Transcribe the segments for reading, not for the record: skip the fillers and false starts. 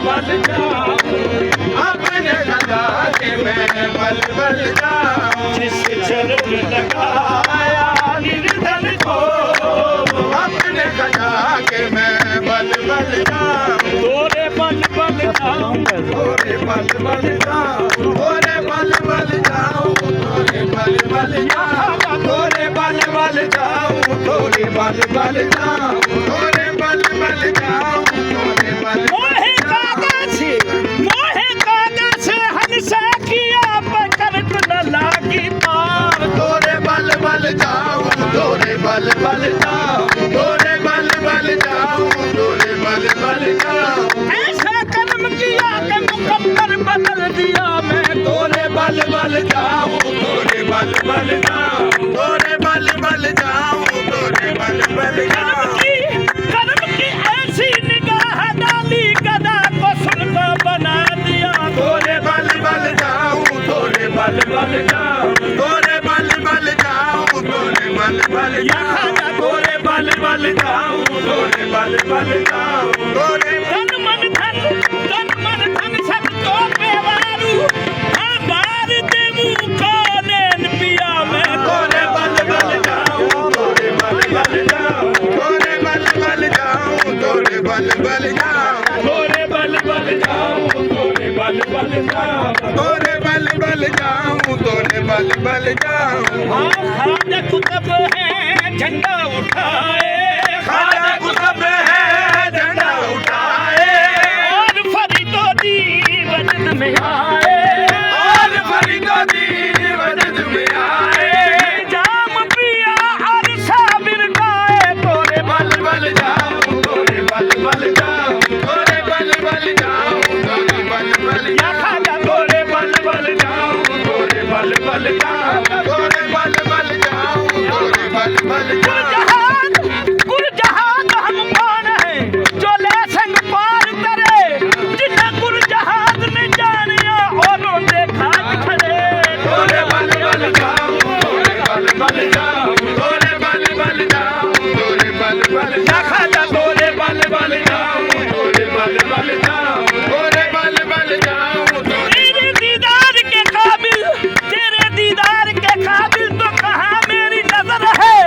बल जाऊं, अपने खजा के मैं बल बल जाऊं। जिस चरण लगाया निर्धन को, अपने खजा के मैं बल बल जाऊं। तोरे बल बल जाऊं, तोरे बल बल जाऊं, तोरे बल बल जाऊं, तोरे बल बल जाऊं, तोरे बल बल जाऊं, तोरे बल बल जाऊं, तोरे बल बल जाऊं, तोरे बल। मोहे कागा से हंसा किया पकड़ न लागी पार। तोरे बल बल जाऊं, तोरे बल बल जाऊं, तोरे बल बल जाऊं, तोरे बल बल जाऊं। ऐसा कर्म किया कि मुकद्दर बदल दिया मैं। तोरे बल बल जाऊं, तोरे बल बल जाऊं, तोरे बल बल जाऊं, तोरे बल बल जाऊं। कर्म की ऐसी निगाह डाली, गदा को सुनकर बना दिया। तोरे बल बल जाऊं, तोरे बल बल जाऊं, तोरे बल बल जाऊं, तोरे बल बल जाऊं, तोरे बल बल जाऊं, तोरे बल बल जाऊं, तोरे तन मन धन सब तो बेवारू। बार देवू को नैन पिया मैं। तोरे बल बल जाऊं, तोरे बल बल जाऊं, तोरे बल बल जाऊं, तोरे बल बल जाऊं, तोरे बल बल जाऊं, तोरे बल बल जाऊं, तोरे बल बल जाऊं, तोरे बल बल जाऊं। खाजा कुतुब है झंडा उठाए, खाजा कुतुब है झंडा उठाए। और फरीदो दी वजद में आए, और फरीदो दी वजद में आए। जाम पिया और साबिर गाए। तोरे बल बल जाऊं, तोरे बल बल जाऊं, तोरे बल बल जाऊं, तोरे बल बल जाऊं। खाजा तोरे बल बल जाऊं, तोरे बल बल जाऊं, तोरे बल बल जाऊं, तोरे बल बल जाऊं। गुरजहाद हम कौन है जो ले संग पार करे। जिन्हें गुरजहाद ने जानिया औरों देखा खड़े। तोरे बल बल जाऊं, तोरे बल बल जाऊं, तोरे बल बल जाऊं, तोरे बल बल जाऊं। खाजा तोरे बल बल जाऊं, तोरे बल बल जाऊं, तोरे बल बल जाऊं। तेरे दीदार के काबिल, तेरे दीदार के काबिल तो कहाँ मेरी नजर है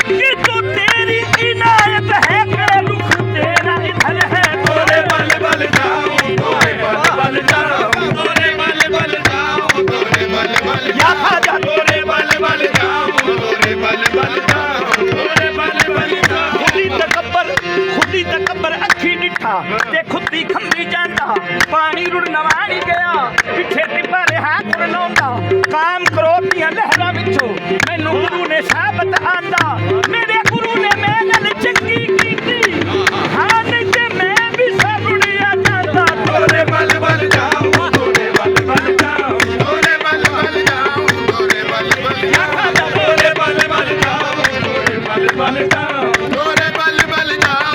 कि तो तेरी इनायत है कि रुख तेरा इधर है। तोरे बल बल जाऊं, तोरे बल बल जाऊं, तोरे बल बल जाऊं, तोरे बल बल या खाजा तोरे बल बल जाऊं, तोरे बल बल जाऊं, तोरे बल बल जाऊं। खुदी तकबर अखी डिठा ते खुदी खंबी जांदा। पानी रुड़ नवाणी गया पिछे तिब्बा रिहा कर लाउंदा। काम करो दियां लहरां विचों मैनू गुरु ने साबत आंदा। मेरे गुरु ने मेरे नाल चंगी कीती, हां नहीं ते मैं भी सारुड़िया जांदा। तोरे बल बल जाऊं, तोरे बल बल जाऊं, तोरे बल बल जाऊं, तोरे बल बल जाऊं, तोरे बल बल जाऊं, तोरे बल बल जाऊं, तोरे बल बल जाऊं, तोरे बल बल जाऊं,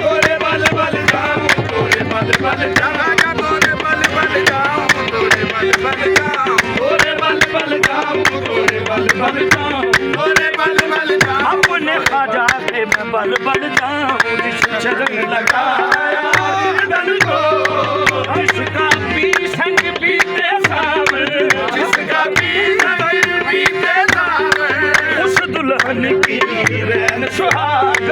तोरे बल बल जाऊं, तोरे बल बल जाऊं, तोरे बल बल जाऊं, तोरे बल बल जाऊं, तोरे बल बल जाऊं, तोरे बल बल जाऊं, तोरे बल बल जाऊं। अपने खाजा के मैं बल बल जाऊं। जिस चरण लगाया निर्धन को, जिसका पी संग पीते सावर, जिसका पी संग पीते सावर। उस दुल्हन की रैन सुहाग,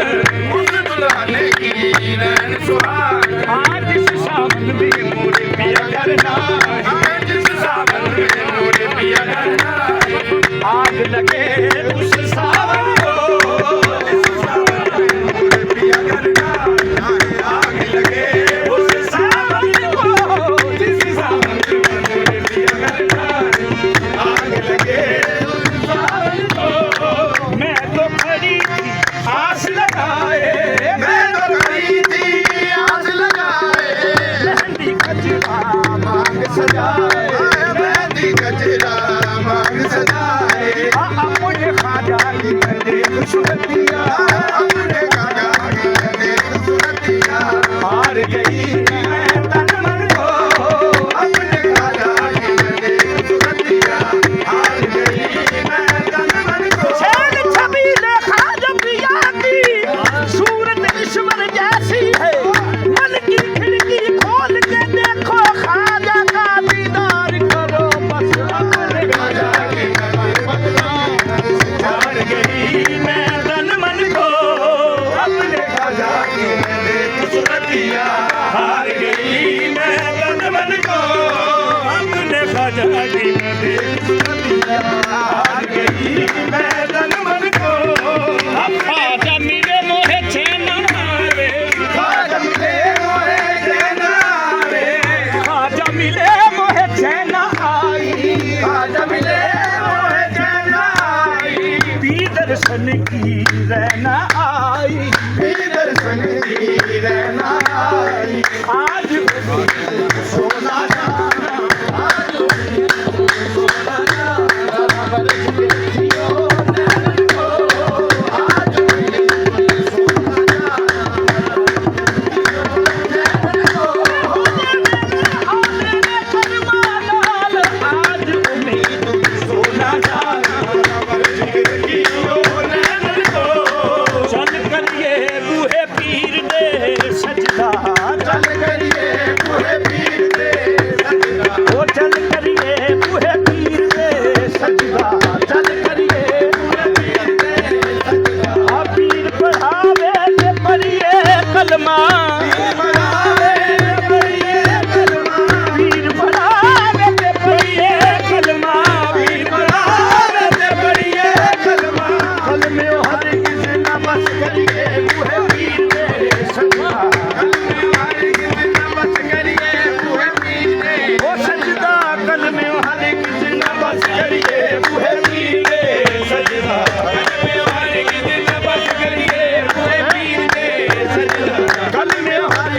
उस दुल्हन की रैन सुहाग। आज जिस सावन में मोरे पिया करना, आज जिस सावन में मोरे पिया करना। आग लगे उस सावन को, जिस सावन में मोरे पिया करना। आग लगे उस सावन को, जिस सावन में मोरे पिया करना। आग लगे उस सावन को। मैं तो खड़ी थी आस लगाए, मैं तो खड़ी थी आस लगाए। मेहंदी गजरा मांग सजाए, मेहंदी गजरा मांग सजाए। अपने खाजा की मैं देख सुरतिया, अपने खाजा की मैं देख सुरतिया। हार गई मैं तन मन को, अपने खाजा की मैं देख सुरतिया। हार गई मैं तन मन को। छेद छबीले खाजा पिया की सूरत ईश्वर जैसी है। मन रतिया हार गई मैं तन मन को अपने ख्वाजा की मैं बेसुरतिया हार गई मैं तन मन को ख्वाजा मिले मोहे चैन आवे ख्वाजा मिले मोहे चैन आवे ख्वाजा मिले मोहे चैन आई ख्वाजा मिले मोहे चैन आई पी दर्शन की रहना आई पी दर्शन की रहना आई आज सोना जाना आज सोना जाना रबर जियो नैन को आज सोना जाना नैन को आज उम्मीद सोना जाना रबर जियो नैन को चल करिए बूहे पीर दे सजदा चल करिए बूहे पीर दे सजदा ओ चल करिए बूहे पीर दे सजदा चल करिए बूहे पीर दे सजदा आ पीर पढ़ावे ते पढ़िए कलमा पीर पढ़ावे ते पढ़िए कलमा पीर पढ़ावे ते पढ़िए कलमा पीर पढ़ावे ते पढ़िए कलमा कलमे हर किसी ना बस करिए बूहे पीर दे सजदा कलमे हर किसी ना बस करिए बूहे पीर दे ओ सजदा कलमे हर किसी ना बस करिए बूहे पीर दे सजदा कलमे हर किसी ना बस करिए बूहे पीर दे सजदा कलमे हर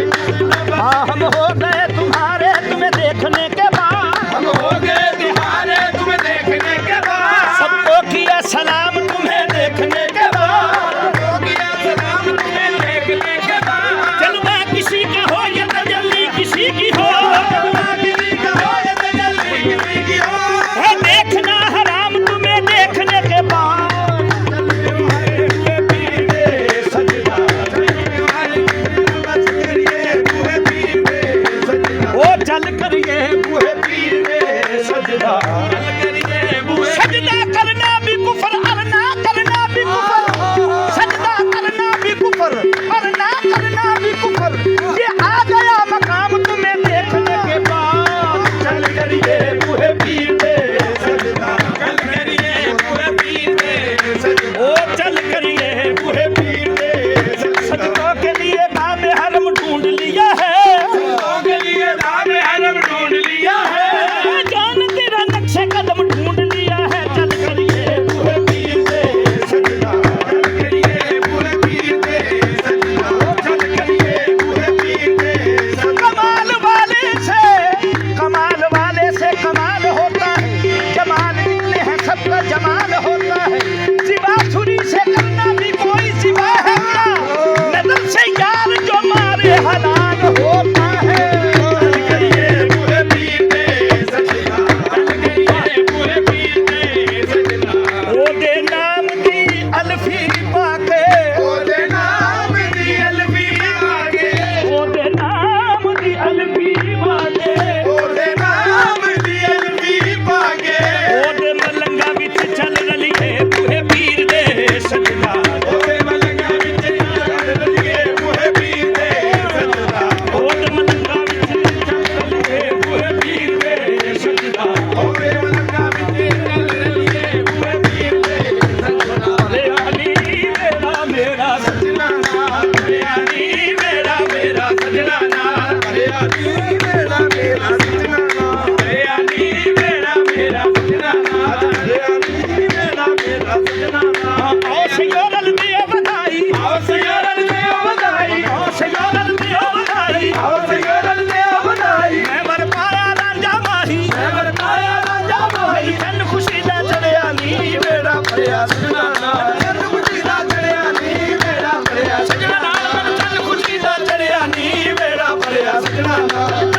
हम हो गए तुम्हारे तुम्हें देखने के बाद हम हो गए तुम्हारे तुम्हें देखने के बाद सबको किया सलाम तुम्हें देखने के बाद सबको किया सलाम तुम्हें देखने के बाद जलवा किसी का हो या तजल्ली किसी की हो जलवा किसी का हो या तजल्ली किसी की हो है देखना हराम तुम्हें देखने के बाद चल करिए बूहे पीर दे सजदा चल करिए बूहे सजदा करना भी कुफर अरना करना भी कुफर सजदा करना भी कुफर अरना करना भी कुफर ये आ गया मकाम तुम्हें देखने के बाद चल करिए बूहे पीर दे सजदा चल करिए बूहे पीर दे सजदा ओ चल करिए बूहे पीर दे सजदों के लिए नाम हरम ढूंढ लिया है सजदों के लिए नाम हरम ढूंढ लिया है जान तेरा नक्शे कदम ढूंढ लिया है चल करिए बूहे पीर दे सजदा चल करिए बूहे पीर दे सजदा चल करिए बूहे पीर दे सजदा कमाल वाले से कमाल होता है जमाल निकले हैं सबका जमाल होता है सिवा छुरी से करना भी कोई सिवा है क्या नजर से यार जो मारे हलाल होता है चल करिए बूहे पीर दे सजदा चल करिए बूहे पीर दे सजदा ओ दे नाम दी अलफी पाके ओ दे नाम दी अलफी पाके ओ दे नाम दी अलफी पाके ओ दे नाम दी अलफी पाके ओ दे मलंगा विच चल रलिए बूहे पीर दे सजदा ओ दे मलंगा विच चल रलिए बूहे पीर दे सजदा ओ दे मलंगा विच चल रलिए बूहे पीर दे सजदा ओ दे मलंगा विच चल रलिए बूहे पीर दे सजदा रे अली मेरा मेरा सजना नाल रे अली मेरा मेरा सजना नाल रे अली मेरा मेरा सजना नाल रे अली मेरा मेरा सजना नाल रे अली मेरा मेरा सजना नाल आओ सयोरल दियो बधाई आओ सयोरल दियो बधाई आओ सयोरल दियो बधाई आओ सयोरल दियो बधाई मैं वर पाया रांझा माही मैं वर पाया रांझा माही तन खुशी दा चढ़िया नी मेरा भरिया सजना नाल तन खुशी दा चढ़िया नी मेरा भरिया सजना नाल तन खुशी दा चढ़िया नी मेरा भरिया सजना नाल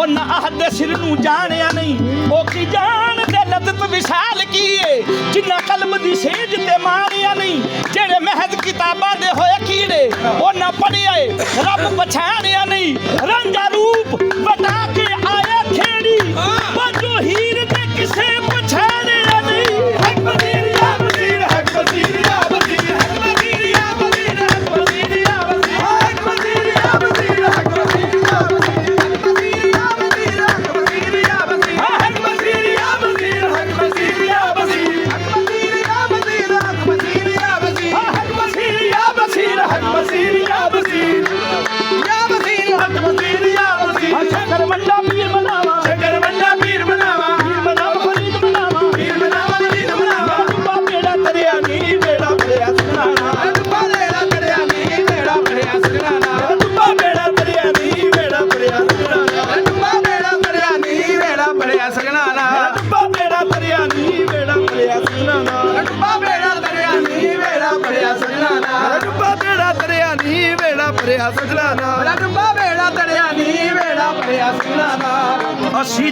ਉਹ ਨਾ ਆਹਦੇ ਸਿਰ ਨੂੰ ਜਾਣਿਆ ਨਹੀਂ ਉਹ ਕੀ ਜਾਣਦੇ ਲਦਤ ਵਿਸ਼ਾਲ ਕੀਏ ਜਿੰਨਾ ਕਲਮ ਦੀ ਸੇਜ ਤੇ ਮਾਰਿਆ ਨਹੀਂ ਜਿਹੜੇ ਮਹਿਜ਼ ਕਿਤਾਬਾਂ ਦੇ ਹੋਏ ਕੀੜੇ ਉਹ ਨਾ ਪੜਿਆ ਏ ਰੱਬ ਪਛਾਣਿਆ ਨਹੀਂ ਰੰਗਾ ਰੂਪ ਵਟਾ ਕੇ ਆਇਆ ਖੇੜੀ ਬਾਜੋ ਹੀਰ ਤੇ ਕਿਸੇ ਪਛਾਣਿਆ ਨਹੀਂ ਹੱਕ ਵਜ਼ੀਰ ਯਾ ਵਜ਼ੀਰ ਹੱਕ ਵਜ਼ੀਰ ਯਾ ਵਜ਼ੀਰ ਹੱਕ ਵਜ਼ੀਰ ਯਾ ਵਜ਼ੀਰ ਹੱਕ ਵਜ਼ੀਰ ਯਾ ਵਜ਼ੀਰ ਹੱਕ ਵਜ਼ੀਰ ਯਾ ਵਜ਼ੀਰ ਹੱਕ ਵਜ਼ੀਰ ਯਾ ਵਜ਼ੀਰ ਹੱਕ ਵਜ਼ੀਰ ਯਾ ਵਜ਼ੀਰ ਹੱਕ ਵਜ਼ੀਰ ਯਾ ਵਜ਼ੀਰ ਹੱਕ ਵਜ਼ੀਰ ਯਾ ਵਜ਼ੀਰ ਹੱਕ ਵਜ਼ੀਰ ਯਾ ਵਜ਼ੀਰ ਹੱਕ ਵਜ਼ੀਰ ਯਾ ਵਜ਼ੀਰ ਹੱਕ ਵਜ਼ੀਰ ਯਾ ਵਜ਼ੀਰ ਸ਼ਕਰ ਮੰਡਾ ਪੀਰ ਬਣਾਵਾ ਸ਼ਕਰ ਮੰਡਾ ਪੀਰ ਬਣਾਵਾ ਫਰੀਦ ਬਣਾਵਾ ਪੀਰ ਬਣਾਵਾ ਫਰੀਦ ਬਣਾਵਾ ਡੁੱਬਾ ਬੇੜਾ ਤਰਿਆ ਨੀ ਬੇੜਾ ਭਰਿਆ ਸੁਨਾਣਾ ਡੁੱਬਾ ਬੇੜਾ ਤਰਿਆ ਨੀ ਬੇੜਾ ਭਰਿਆ ਸੁਨਾਣਾ ਡੁੱਬਾ ਬੇੜਾ ਤਰਿਆ ਨੀ ਬੇੜਾ ਭਰਿਆ ਸੁਨਾਣਾ ਡੁੱਬਾ ਬੇੜਾ ਤਰਿਆ ਨੀ ਬੇੜਾ ਭਰਿਆ ਸੁਨਾਣਾ ਡੁੱਬਾ ਬੇੜਾ ਤਰਿਆ ਨੀ ਬੇੜਾ ਭਰਿਆ ਸੁਨਾਣਾ ਡੁੱਬਾ ਬੇੜਾ ਤਰਿਆ ਨੀ ਬੇੜਾ ਭਰਿਆ ਸੁਨਾਣਾ ਡੁੱਬਾ ਬੇੜਾ ਤਰਿਆ ਨੀ ਬੇੜਾ ਭਰਿਆ ਸੁਨਾਣਾ ਡੁੱਬਾ ਬੇੜਾ ਤਰਿਆ ਨੀ ਬੇੜਾ ਭਰਿਆ ਸੁਨਾਣਾ ਅਸੀਂ